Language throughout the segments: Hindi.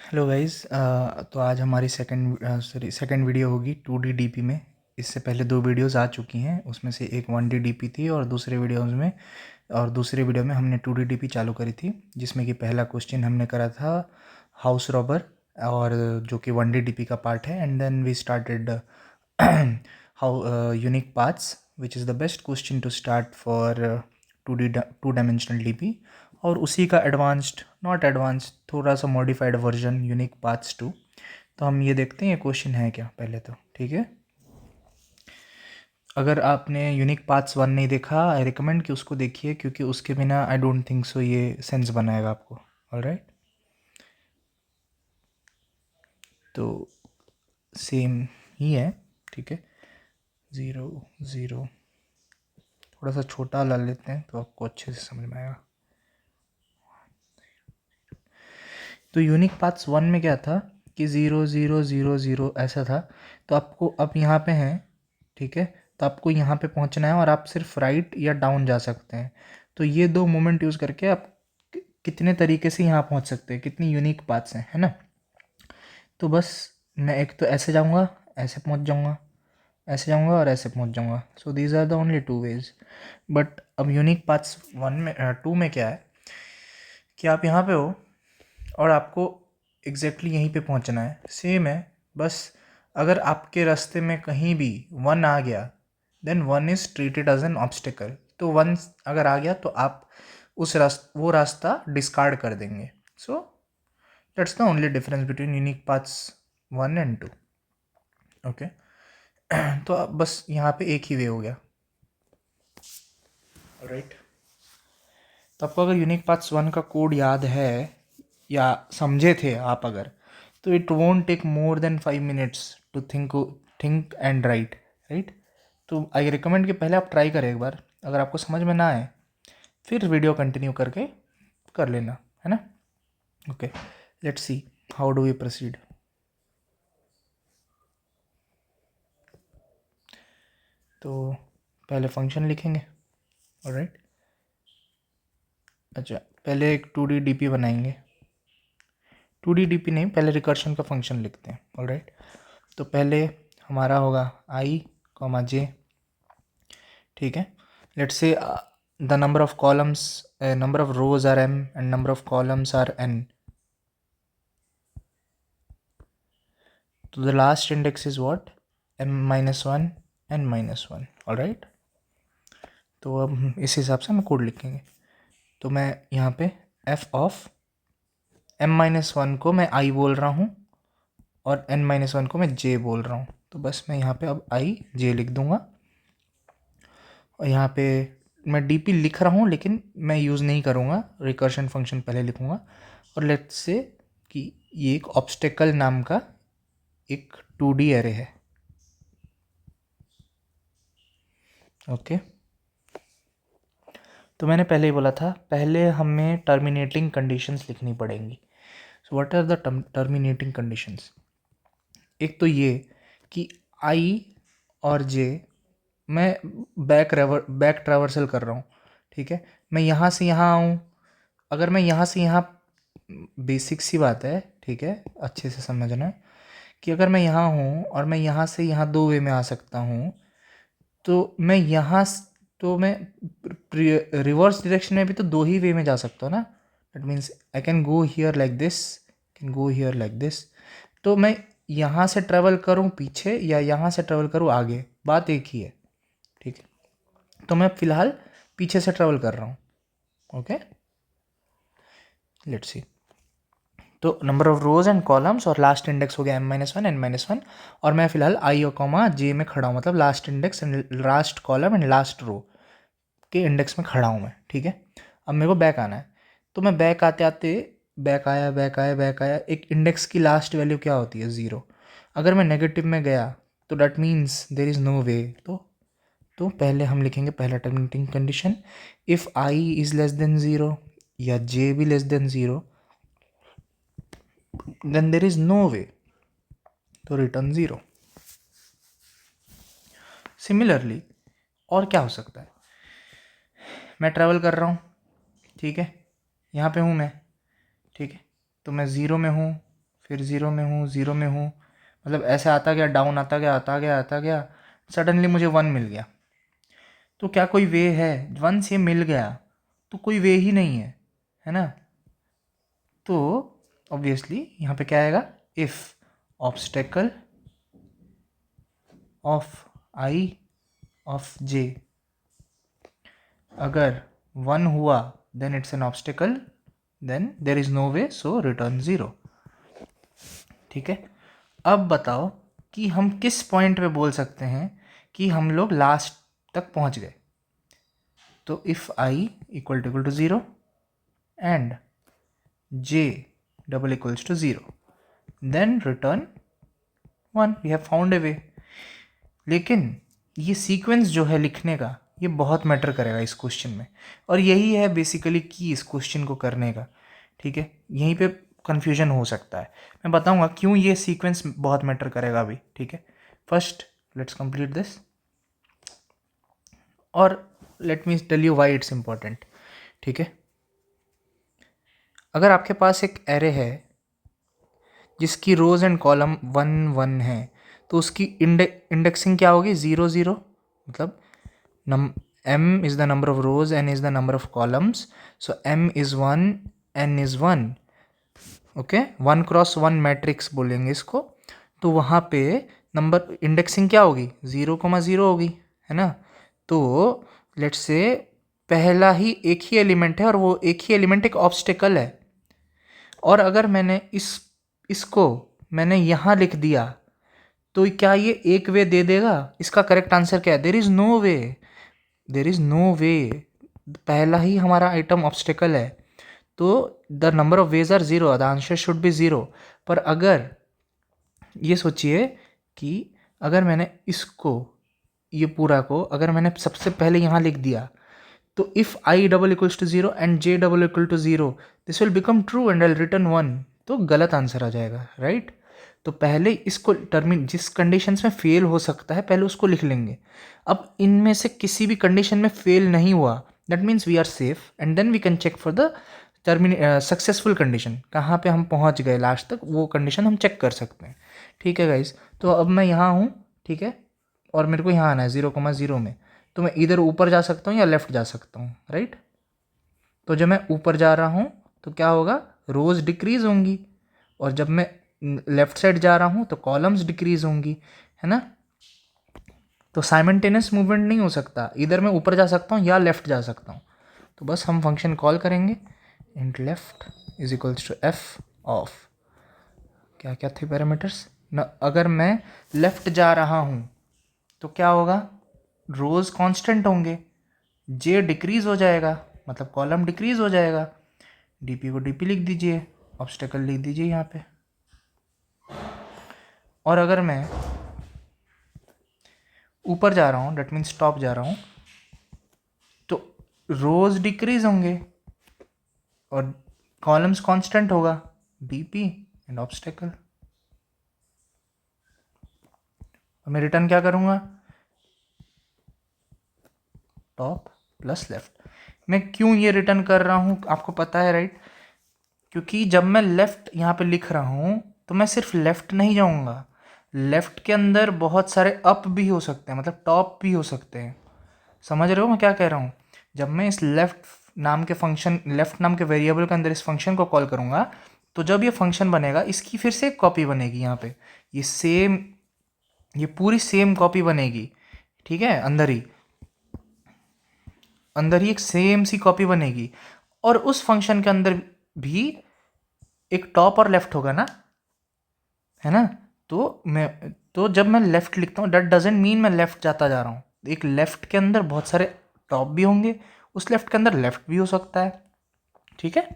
Hello guys. तो आज हमारी सेकंड वीडियो होगी 2D डीपी में। इससे पहले दो वीडियोस आ चुकी हैं, उसमें से एक 1D डीपी थी और दूसरे वीडियो में हमने 2D डीपी चालू करी थी, जिसमें कि पहला क्वेश्चन हमने करा था हाउस रॉबर, और जो कि 1D डीपी का पार्ट है। And then we started how unique paths which is the best question to start for 2 dimensional DP. और उसी का एडवांस्ड, नॉट एडवांस्ड, थोड़ा सा मॉडिफाइड वर्जन यूनिक पाथ्स 2। तो हम ये देखते हैं ये क्वेश्चन है क्या पहले तो, ठीक है। अगर आपने यूनिक पाथ्स 1 नहीं देखा, आई रिकमेंड कि उसको देखिए, क्योंकि उसके बिना आई डोंट थिंक सो ये सेंस बनाएगा आपको। ऑलराइट, तो सेम ही है, ठीक है। 0 0 थोड़ा सा छोटा ला लेते हैं तो आपको अच्छे से समझ में आएगा। तो यूनिक पाथ्स 1 में क्या था कि 0 0 0 0 ऐसा था। तो आपको अब यहाँ पे हैं, ठीक है। तो आपको यहाँ पे पहुँचना है और आप सिर्फ राइट या डाउन जा सकते हैं। तो ये दो मोमेंट यूज़ करके आप कितने तरीके से यहाँ पहुँच सकते हैं, कितनी यूनिक पाथ्स हैं, है ना। तो बस मैं एक तो ऐसे जाऊँगा, ऐसे पहुँच जाऊँगा, ऐसे जाऊँगा और ऐसे पहुँच जाऊँगा। So these are the only two ways. But अब यूनिक पाथ्स 2 में क्या है कि आप यहाँ पे हो और आपको एग्जैक्टली यहीं पे पहुंचना है। सेम है, बस अगर आपके रास्ते में कहीं भी 1 आ गया, then 1 is treated as an obstacle. तो 1 अगर आ गया तो आप वो रास्ता डिस्कार्ड कर देंगे। So that's the only difference between unique paths 1 and 2। Okay, तो अब बस यहाँ पे एक ही वे हो गया, राइट। तो आपको अगर यूनिक पाथ्स 1 का कोड याद है या समझे थे आप अगर, तो it won't take more than 5 minutes to think and write. तो आई रिकमेंड कि पहले आप ट्राई करें एक बार, अगर आपको समझ में ना आए फिर वीडियो कंटिन्यू करके कर लेना, है ना। Okay, let's see how do we proceed. तो पहले फंक्शन लिखेंगे, ऑलराइट। अच्छा, पहले एक 2D डीपी बनाएंगे। 2D डीपी नहीं, पहले रिकर्शन का फंक्शन लिखते हैं, ऑलराइट। तो पहले हमारा होगा i, j, ठीक है। Let's say the number of columns, number of rows are m and number of columns are n। तो the last index is what, m-1 n-1, alright. तो अब इस हिसाब से हम कोड लिखेंगे। तो मैं यहाँ पे f ऑफ m-1 को मैं i बोल रहा हूँ और n-1 को मैं j बोल रहा हूँ। तो बस मैं यहाँ पे अब i j लिख दूँगा। और यहाँ पे मैं डीपी लिख रहा हूँ लेकिन मैं यूज़ नहीं करूँगा, रिकर्शन फंक्शन पहले लिखूँगा। और लेट्स से कि ये एक ऑब्स्टेकल नाम का एक 2D एरे है, ओके। तो मैंने पहले ही बोला था, पहले हमें टर्मिनेटिंग कंडीशंस लिखनी पड़ेंगी। So what are the terminating conditions. एक तो ये कि आई और जे मैं बैक ट्रैवर्सल कर रहा हूँ, ठीक है। मैं यहाँ से यहाँ आऊँ, अगर मैं यहाँ से यहाँ, बेसिक सी बात है, ठीक है, अच्छे से समझना है कि अगर मैं यहाँ हूँ और मैं यहाँ से यहाँ दो वे में आ सकता हूँ, तो मैं तो मैं रिवर्स डायरेक्शन में भी तो दो ही वे में जा सकता हूँ ना। That means I can go here like this, can go here like this. तो मैं यहाँ से ट्रेवल करूँ पीछे या यहाँ से ट्रेवल करूँ आगे, बात एक ही है, ठीक है। तो मैं फ़िलहाल पीछे से ट्रेवल कर रहा हूँ, ओके। लेट्स सी, तो number of rose and columns और लास्ट इंडेक्स हो गया m-1 n-1, और मैं फिलहाल i और कॉमा j में खड़ा हूँ, मतलब last index and last column and last row के इंडेक्स में खड़ा हूँ मैं, ठीक है। अब मेरे को बैक आना है, तो मैं बैक आते आते बैक आया, एक इंडेक्स की लास्ट वैल्यू क्या होती है, 0। अगर मैं नेगेटिव में गया तो that means there is no way. तो पहले हम लिखेंगे पहला terminating condition, if i is less than 0 या j भी less than 0, then there is no way to return 0। Similarly और क्या हो सकता है, मैं ट्रैवल कर रहा हूँ, ठीक है, यहाँ पे हूँ मैं, ठीक है। तो मैं 0 में हूँ, फिर ज़ीरो में हूँ, ज़ीरो में हूँ, मतलब ऐसे आता गया, डाउन आता गया, आता गया, आता गया, सडनली मुझे वन मिल गया। तो क्या कोई वे है? वन से मिल गया तो कोई वे ही नहीं है ना? तो ऑब्वियसली यहाँ पे क्या आएगा? If obstacle of i of j अगर वन हुआ then it's an obstacle, then there is no way, so return zero. ठीक है, अब बताओ कि हम किस पॉइंट पे बोल सकते हैं कि हम लोग लास्ट तक पहुंच गए। तो if i equal to zero and j double equals to zero then return one, we have found a way. लेकिन ये सीक्वेंस जो है लिखने का, ये बहुत मैटर करेगा इस क्वेश्चन में, और यही है बेसिकली की इस क्वेश्चन को करने का। ठीक है, यहीं पे कन्फ्यूजन हो सकता है, मैं बताऊंगा क्यों ये सीक्वेंस बहुत मैटर करेगा अभी। ठीक है, फर्स्ट लेट्स कंप्लीट दिस और let me tell you why it's important. ठीक है, अगर आपके पास एक एरे है जिसकी rows and column one one है, तो उसकी इंडेक्सिंग क्या होगी? ज़ीरो ज़ीरो, मतलब m is the number of rows, n is the number of columns, so m is 1, n is 1, okay, 1 cross 1 matrix बोलेंगे इसको। तो वहाँ पे नंबर इंडेक्सिंग क्या होगी? 0,0 होगी, है ना? तो लेट्स से पहला ही एक ही एलिमेंट है और वो एक ही एलिमेंट एक ऑब्स्टेकल है, और अगर मैंने इसको मैंने यहाँ लिख दिया तो क्या ये एक वे दे देगा? इसका करेक्ट आंसर क्या है? There is no way, there is no way. पहला ही हमारा आइटम ऑब्स्टेकल है, तो the number of ways are zero, the answer should be zero. पर अगर ये सोचिए कि अगर मैंने इसको, ये पूरा को अगर मैंने सबसे पहले यहाँ लिख दिया, तो if i double equals to zero and j double equal to zero this will become true and I return one, तो गलत आंसर आ जाएगा, राइट? तो पहले इसको जिस कंडीशंस में फेल हो सकता है पहले उसको लिख लेंगे। अब इनमें से किसी भी कंडीशन में फेल नहीं हुआ, that means we are safe, and then we can check for the successful condition, कहाँ पे हम पहुँच गए लास्ट तक, वो कंडीशन हम चेक कर सकते हैं। ठीक है गाइज, तो अब मैं यहाँ हूँ, ठीक है, और मेरे को यहाँ आना है 0,0 में, तो मैं इधर ऊपर जा सकता हूँ या लेफ़्ट जा सकता हूँ, राइट? तो जब मैं ऊपर जा रहा हूँ तो क्या होगा? रोज़ डिक्रीज़ होंगी, और जब मैं लेफ़्ट साइड जा रहा हूँ तो कॉलम्स डिक्रीज़ होंगी, है ना? तो साइमल्टेनियस मूवमेंट नहीं हो सकता, इधर मैं ऊपर जा सकता हूँ या लेफ़्ट जा सकता हूँ। तो बस हम फंक्शन कॉल करेंगे, int left is equals to f of, क्या क्या थे पैरामीटर्स न, अगर मैं लेफ़्ट जा रहा हूँ तो क्या होगा? रोज़ कांस्टेंट होंगे, जे डिक्रीज़ हो जाएगा, मतलब कॉलम डिक्रीज़ हो जाएगा, डीपी को डीपी लिख दीजिए, ऑब्स्टेकल लिख दीजिए यहाँ पे। और अगर मैं ऊपर जा रहा हूँ, डेट मीन्स टॉप जा रहा हूँ, तो रोज़ डिक्रीज़ होंगे और कॉलम्स कांस्टेंट होगा, डीपी एंड ऑब्स्टेकल। और मैं रिटर्न क्या करूँगा? Top plus left. मैं क्यों ये रिटर्न कर रहा हूँ आपको पता है, राइट? क्योंकि जब मैं लेफ़्ट यहाँ पे लिख रहा हूँ तो मैं सिर्फ लेफ़्ट नहीं जाऊँगा, लेफ़्ट के अंदर बहुत सारे अप भी हो सकते हैं, मतलब टॉप भी हो सकते हैं। समझ रहे हो मैं क्या कह रहा हूँ? जब मैं इस लेफ़्ट नाम के फंक्शन, लेफ़्ट नाम के वेरिएबल के अंदर इस फंक्शन को कॉल करूँगा, तो जब ये फंक्शन बनेगा इसकी फिर से एक कॉपी बनेगी यहाँ पे, ये सेम, ये पूरी सेम कॉपी बनेगी, ठीक है, अंदर ही एक सेम सी कॉपी बनेगी, और उस फंक्शन के अंदर भी एक टॉप और लेफ्ट होगा ना, है ना? तो जब मैं लेफ्ट लिखता हूँ दैट डजेंट मीन मैं लेफ्ट जाता जा रहा हूँ, एक लेफ्ट के अंदर बहुत सारे टॉप भी होंगे, उस लेफ्ट के अंदर लेफ्ट भी हो सकता है, ठीक है?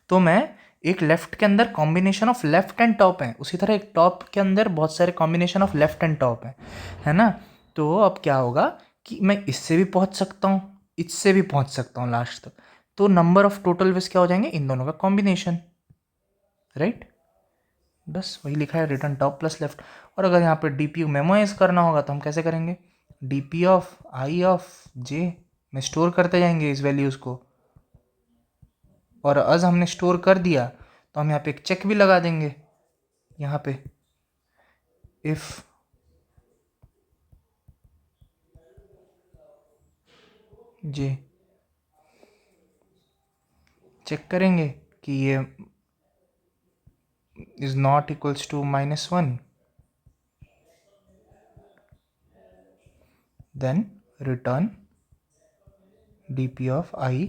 तो मैं एक लेफ्ट के अंदर combination of left and top है, उसी तरह एक टॉप के अंदर बहुत सारे combination of left and top है ना? तो अब क्या होगा कि मैं इससे भी पहुंच सकता हूँ, इससे भी पहुंच सकता हूँ लास्ट तक, तो नंबर ऑफ टोटल वेज क्या हो जाएंगे? इन दोनों का कॉम्बिनेशन, राइट? बस वही लिखा है, रिटर्न टॉप प्लस लेफ्ट। और अगर यहाँ पे डी पी मेमोराइज करना होगा तो हम कैसे करेंगे? D P of i of j में स्टोर करते जाएंगे इस वैल्यूज़ को, और अज हमने स्टोर कर दिया तो हम यहाँ पे एक चेक भी लगा देंगे यहाँ पे, इफ़ जी चेक करेंगे कि ये is not equals to -1, then return dp of i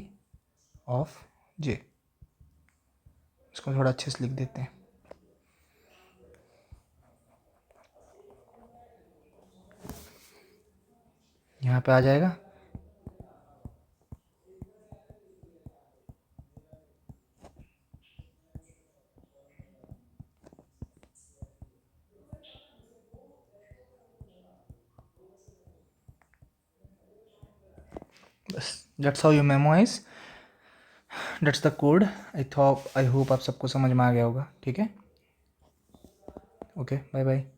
of j। इसको थोड़ा अच्छे से लिख देते हैं। यहाँ पे आ जाएगा, बस that's how you memorize, that's the code. I hope आप सबको समझ में आ गया होगा। ठीक है, ओके, बाय बाय।